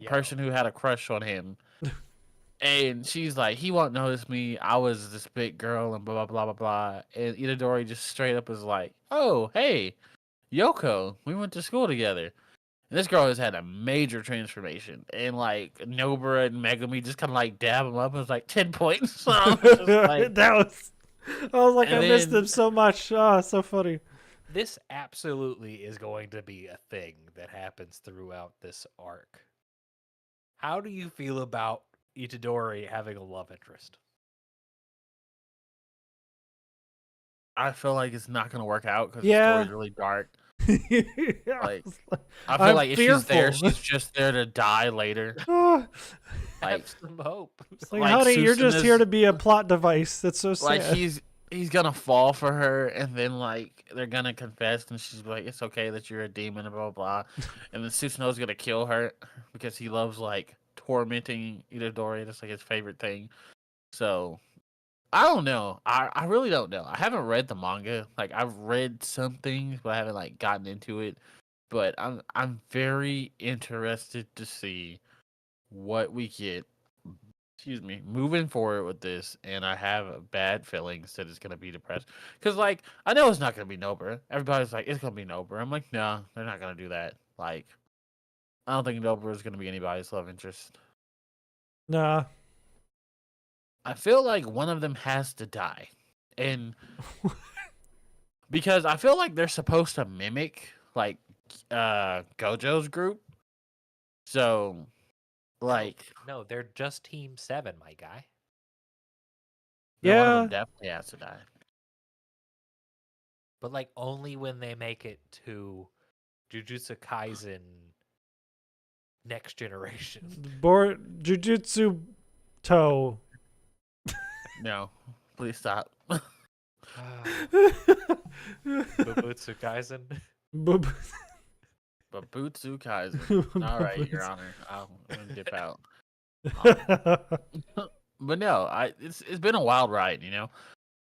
person who had a crush on him. And she's like, he won't notice me. I was this big girl and blah, blah, blah, blah, blah. And Itadori just straight up is like, oh, hey, Yoko, we went to school together. And this girl has had a major transformation. And like Nobara and Megumi just kind of like dab him up. And it's like 10 points. So I was just like, I was like, I missed him so much. Oh, so funny. This absolutely is going to be a thing that happens throughout this arc. How do you feel about Itadori having a love interest? I feel like it's not going to work out because the story's really dark. Like, I feel like if she's there, she's just there to die later. Have some hope. Like, honey, you're just here to be a plot device. That's so sad. Like, he's gonna fall for her, and then like they're gonna confess, and she's like, "It's okay that you're a demon," and blah blah blah. And then Susanoo's gonna kill her because he loves like tormenting Itadori. That's like his favorite thing. So I don't know. I really don't know. I haven't read the manga. Like, I've read some things, but I haven't like gotten into it. But I'm very interested to see what we get. Excuse me, moving forward with this, and I have bad feelings that it's gonna be depressed. Cause like I know it's not gonna be Nobara. Everybody's like, it's gonna be Nobara. I'm like, no, they're not gonna do that. Like, I don't think Nobara is gonna be anybody's love interest. Nah. I feel like one of them has to die, and because I feel like they're supposed to mimic like Gojo's group, so like no, they're just Team 7, my guy. one of them definitely has to die. But like only when they make it to Jujutsu Kaisen Next Generation. Jujutsu Toe. No, please stop. Bubutsu Kaisen. Babutsu Kaisen. All right, Your Honor. I'm gonna dip out. But no, it's been a wild ride, you know.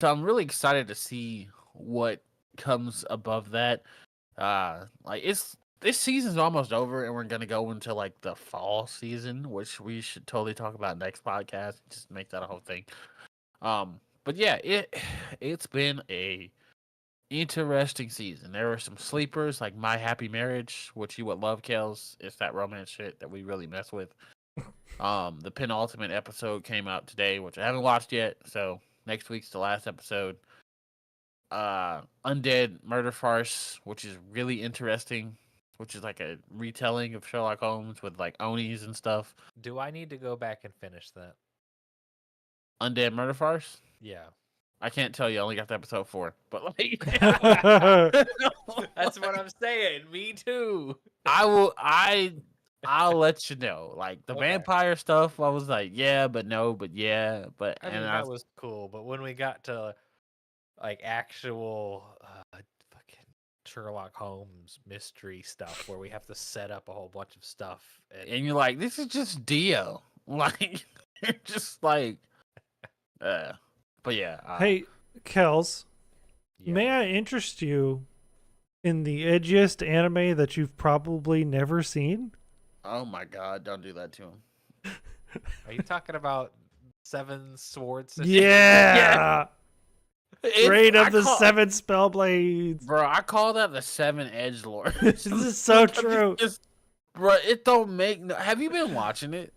So I'm really excited to see what comes above that. Like this season's almost over, and we're gonna go into like the fall season, which we should totally talk about next podcast. Just make that a whole thing. But yeah, it's been a interesting season. There were some sleepers like My Happy Marriage, which you would love, Kelz. It's that romance shit that we really mess with. The penultimate episode came out today, which I haven't watched yet, so next week's the last episode. Undead Murder Farce, which is really interesting, which is like a retelling of Sherlock Holmes with like Onis and stuff. Do I need to go back and finish that? Undead Murder Farce? Yeah. I can't tell you. I only got to episode 4, but like that's what I'm saying. Me too. I'll let you know. Like the vampire stuff, I was like, yeah, but no, but yeah, but I mean, that was cool. But when we got to like actual Sherlock Holmes mystery stuff where we have to set up a whole bunch of stuff. And you're like, this is just Dio. Like, you're just like, but yeah. Hey, Kelz, Yeah. may I interest you in the edgiest anime that you've probably never seen? Oh my God, don't do that to him. Are you talking about Seven Swords? Yeah. Great of the seven spell blades. Bro, I call that the seven edge lord. This is so true. Bro, it don't make no. Have you been watching it?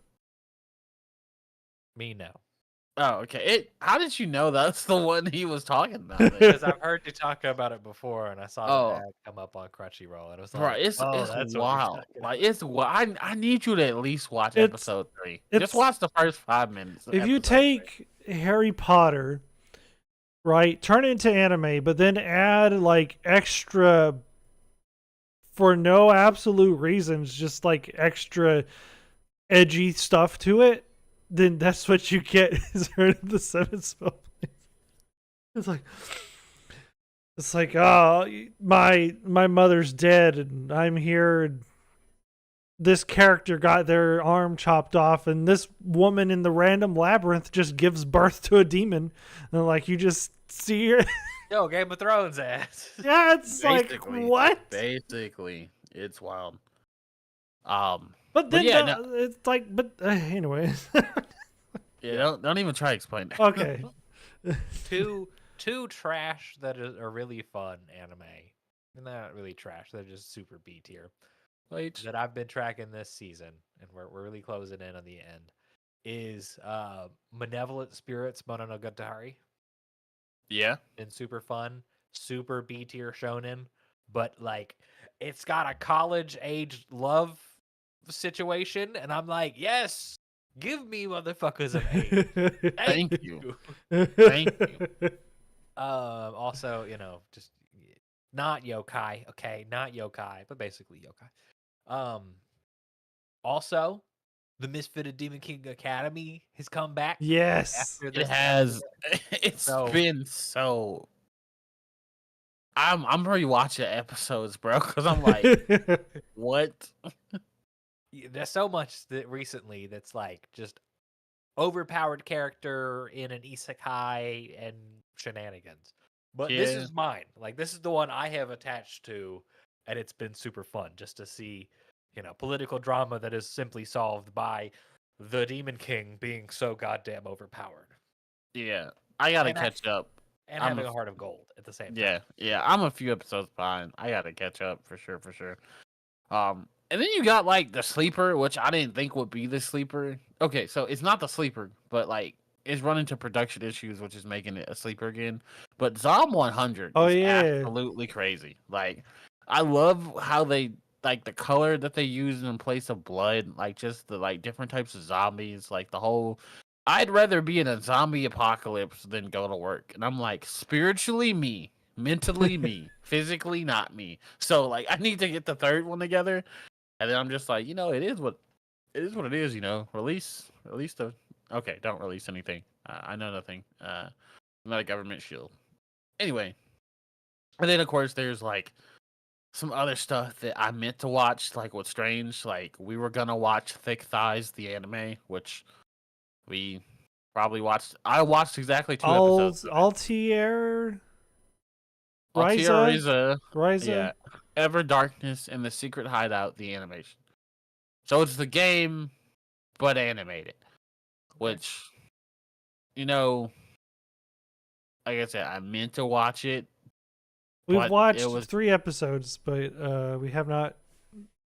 Me, no. Oh, okay. How did you know that's the one he was talking about? Because I've heard you talk about it before, and I saw the ad come up on Crunchyroll, and it was Bro, like, it's that's wild. Like it's wild. I need you to at least watch episode 3. Just watch the first 5 minutes. If you take Harry Potter, right, turn it into anime, but then add like extra, for no absolute reasons, just like extra edgy stuff to it, then that's what you get. Is the seven spell blades. It's like, oh, my mother's dead and I'm here, and this character got their arm chopped off, and this woman in the random labyrinth just gives birth to a demon, and like you just see her. Yo, Game of Thrones ass. Yeah, it's Basically, like, what? Basically, it's wild. But then yeah, it's like, but anyways. Yeah, don't even try to explain that. Okay. two trash that are really fun anime. And they're not really trash. They're just super B tier. That I've been tracking this season, and we're really closing in on the end, is Malevolent Spirits Mononogatari. Yeah. Been super fun. Super B tier shonen. But like, it's got a college age love situation, and I'm like, yes, give me motherfuckers of age. Thank you. Thank you. Also, just not yokai, okay? Not yokai, but basically yokai. Also, the Misfitted Demon King Academy has come back. Yes. It has. It's been so. I'm rewatching episodes, bro, because I'm like, what? There's so much that recently that's like just overpowered character in an isekai and shenanigans. But this is mine. Like, this is the one I have attached to, and it's been super fun just to see, political drama that is simply solved by the Demon King being so goddamn overpowered. Yeah, I gotta catch up. And having a heart of gold at the same time. Yeah, I'm a few episodes behind. I gotta catch up for sure. And then you got like the sleeper, which I didn't think would be the sleeper. Okay, so it's not the sleeper, but like it's run into production issues, which is making it a sleeper again. But Zom 100 is absolutely crazy. Like, I love how they like the color that they use in place of blood, like just the like different types of zombies, like the whole. I'd rather be in a zombie apocalypse than go to work, and I'm like spiritually me, mentally me, physically not me. So like I need to get the third one together. And then I'm just like, it is what it is, Release the. Okay, don't release anything. I know nothing. I'm not a government shield. Anyway, and then of course there's like some other stuff that I meant to watch, like what's strange. Like we were gonna watch Thick Thighs, the anime, which we probably watched. I watched exactly 2 episodes. Altair. Ryza. Yeah. Ever Darkness and the Secret Hideout, the animation. So it's the game, but animated. Which, like I said, I meant to watch it. We've watched 3 episodes, but we have not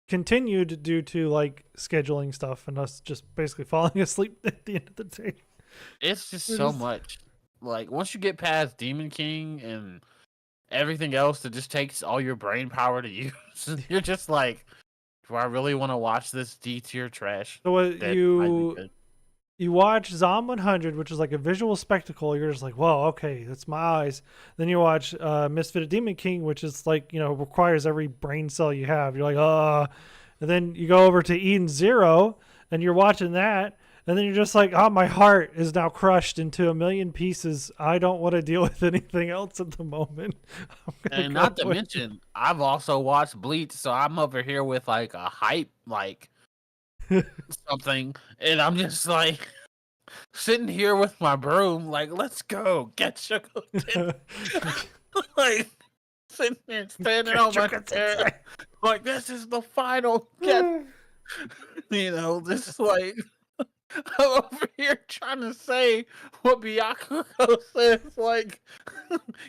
continued due to like scheduling stuff and us just basically falling asleep at the end of the day. It's just so much. Like once you get past Demon King and everything else that just takes all your brain power to use, you're just like, do I really want to watch this D tier trash? So you watch Zom 100, which is like a visual spectacle. You're just like, whoa, okay, that's my eyes. Then you watch Misfitted Demon King, which is like, requires every brain cell you have. You're like, and then you go over to Eden Zero, and you're watching that, and then you're just like, oh, my heart is now crushed into a million pieces. I don't want to deal with anything else at the moment. And not to mention, I've also watched Bleach, so I'm over here with like a hype, like something, and I'm just like sitting here with my broom, like, let's go, get Shonen. Like, sitting there standing on my chair, like, this is the final get. You know, this is like, I'm over here trying to say what Byakugo says, like,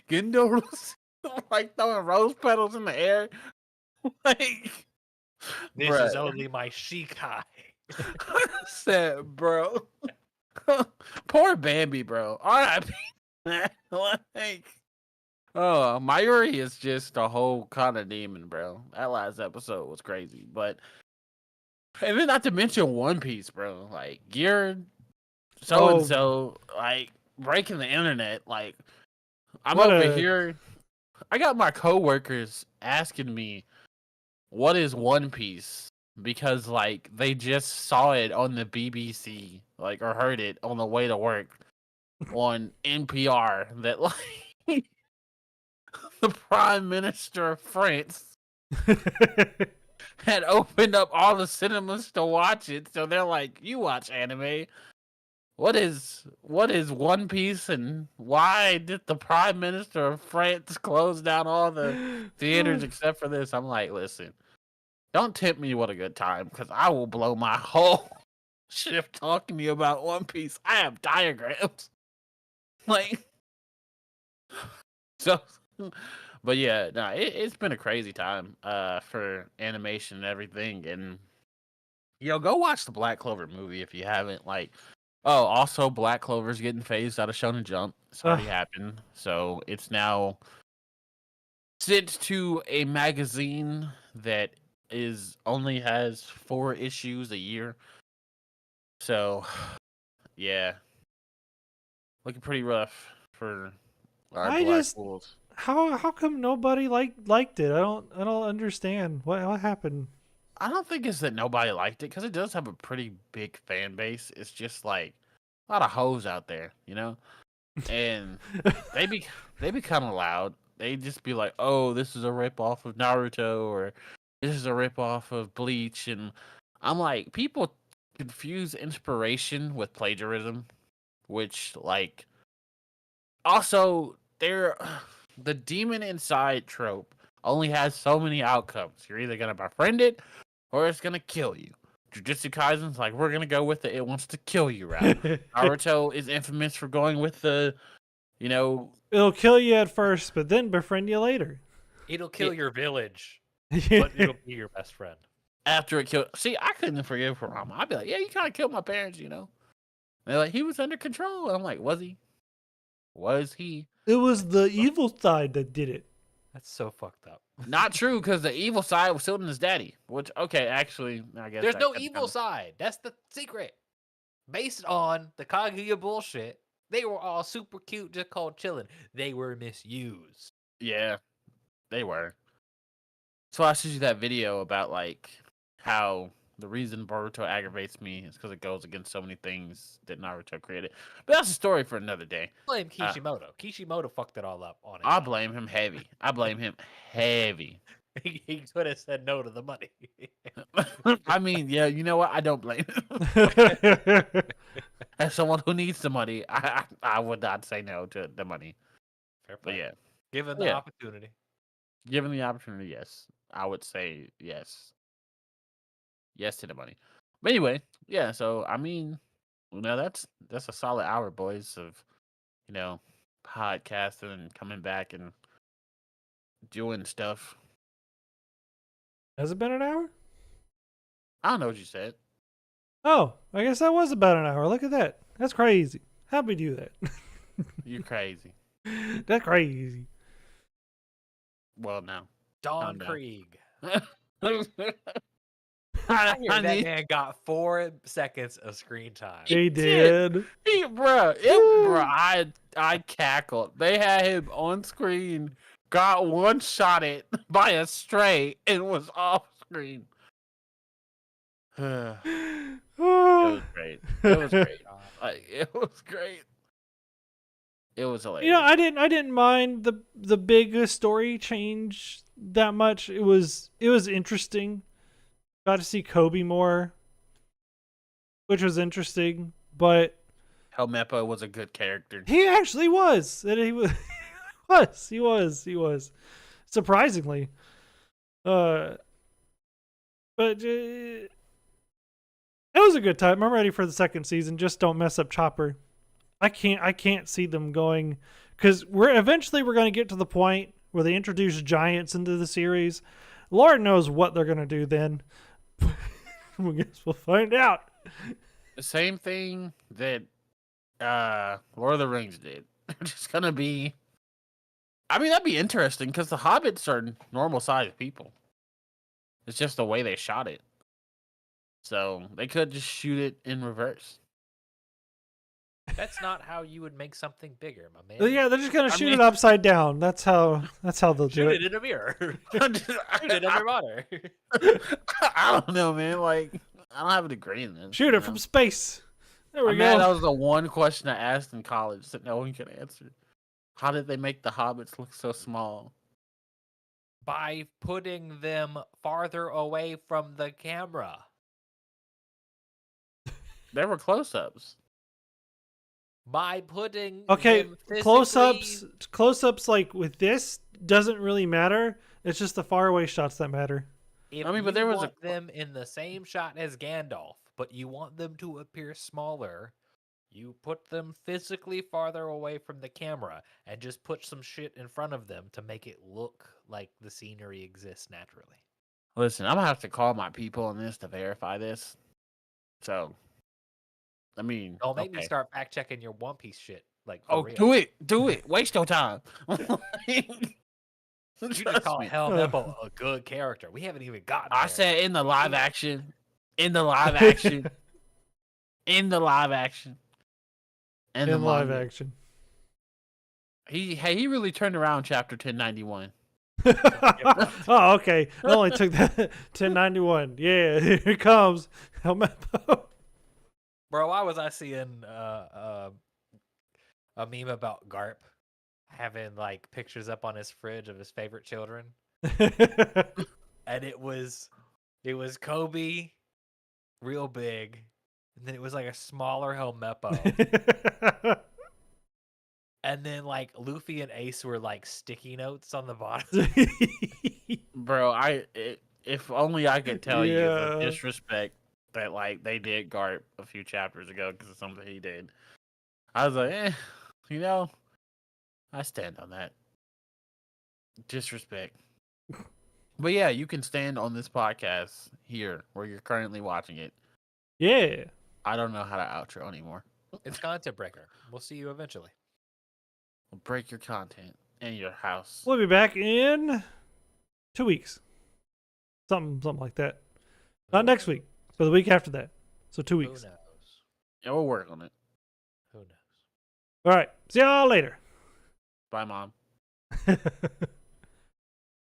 Gendo, like throwing rose petals in the air. Like, this is only my Shikai. I said, bro. Poor Bambi, bro. R.I.P. Like, oh, Mayuri is just a whole kind of demon, bro. That last episode was crazy, but and then not to mention One Piece, bro. Like Gear, so and so, like breaking the internet. Like I'm over here. I got my coworkers asking me, "What is One Piece?" Because like they just saw it on the BBC, like or heard it on the way to work on NPR that like the Prime Minister of France had opened up all the cinemas to watch it. So they're like, "You watch anime? What is One Piece, and why did the Prime Minister of France close down all the theaters except for this?" I'm like, listen, don't tempt me with a good time, because I will blow my whole shift talking to you about One Piece. I have diagrams. Like, so, but yeah, no, it's been a crazy time for animation and everything. And, go watch the Black Clover movie if you haven't. Like, oh, also, Black Clover's getting phased out of Shonen Jump. It's already happened. So it's now sent to a magazine that only has 4 issues a year. So, yeah, looking pretty rough for our Black Wolves. How come nobody liked it? I don't understand what happened. I don't think it's that nobody liked it, because it does have a pretty big fan base. It's just like a lot of hoes out there, and they be kind of loud. They just be like, "Oh, this is a ripoff of Naruto," or "This is a ripoff of Bleach," and I'm like, people confuse inspiration with plagiarism, which like also the demon inside trope only has so many outcomes. You're either gonna befriend it or it's gonna kill you. Jujutsu Kaisen's like, we're gonna go with it wants to kill you route. Naruto is infamous for going with the, it'll kill you at first, but then befriend you later. It'll kill your village, but it'll be your best friend. After it killed, see, I couldn't forgive Kurama. I'd be like, yeah, you kind of killed my parents, And they're like, he was under control. And I'm like, was he? Was he? It was the evil side that did it. That's so fucked up. Not true, because the evil side was still in his daddy. Which, okay, actually, I guess there's no evil side. That's the secret. Based on the Kaguya bullshit, they were all super cute, just called chilling. They were misused. Yeah, they were. So I showed you that video about like how the reason Boruto aggravates me is because it goes against so many things that Naruto created. But that's a story for another day. Blame Kishimoto. Kishimoto fucked it all up on it. I blame him heavy. He could have said no to the money. I mean, yeah, you know what? I don't blame him. As someone who needs the money, I would not say no to the money. Fair play. But yeah. Given the opportunity. Given the opportunity, yes. I would say yes. Yes to the money. But anyway, yeah, so I mean, that's a solid hour, boys, of podcasting and coming back and doing stuff. Has it been an hour? I don't know what you said. Oh, I guess that was about an hour. Look at that. That's crazy. How'd we do that? You're crazy. That's crazy. Well, no. Don Krieg. I that man got 4 seconds of screen time. He did. I cackled. They had him on screen, got one shot at by a stray, and was off screen. was great. It was great. It was great. It was hilarious. I didn't mind the big story change that much. It was interesting. Got to see Kobe more, which was interesting. But Helmeppo was a good character. he actually was, and he was, he was surprisingly. But it was a good time. I'm ready for the second season. Just don't mess up Chopper. I can't see them going, because we're going to get to the point where they introduce giants into the series. Lord knows what they're going to do then. I guess we'll find out. The same thing that Lord of the Rings did. They're just gonna be. I mean, that'd be interesting because the hobbits are normal sized people. It's just the way they shot it. So they could just shoot it in reverse. That's not how you would make something bigger, my man. Yeah, they're just gonna shoot it upside down. That's how they'll do Shoot it. it in a mirror. Shoot it underwater. I don't know, man. Like, I don't have a degree in this. Shoot it from space. There we go. Man, that was the one question I asked in college that no one could answer. How did they make the hobbits look so small? By putting them farther away from the camera. There were close-ups. By putting them close-ups like with this doesn't really matter. It's just the faraway shots that matter. If but there was them in the same shot as Gandalf, but you want them to appear smaller, you put them physically farther away from the camera and just put some shit in front of them to make it look like the scenery exists naturally. Listen, I'm gonna have to call my people on this to verify this. So, I mean, don't make me start fact checking your One Piece shit. Like, do it. Waste your time. You just call Helmeppo a good character. We haven't even gotten there. I said in the live action. In the live action. In the live action. And in live action. He really turned around chapter 1091. Oh, okay. It only took that 1091. Yeah, here it comes. Helmeppo. Bro, why was I seeing a meme about Garp having like pictures up on his fridge of his favorite children? And it was Kobe, real big, and then it was like a smaller Helmeppo. And then like Luffy and Ace were like sticky notes on the bottom. Bro, if only I could tell you the disrespect that like they did Garp a few chapters ago because of something he did. I was like, I stand on that. Disrespect. But yeah, you can stand on this podcast here where you're currently watching it. Yeah. I don't know how to outro anymore. It's ContentBreaker. We'll see you eventually. We'll break your content in your house. We'll be back in 2 weeks. Something like that. Not next week, but the week after that. So 2 weeks. Who knows? Yeah, we'll work on it. Who knows? All right. See y'all later. Bye, Mom.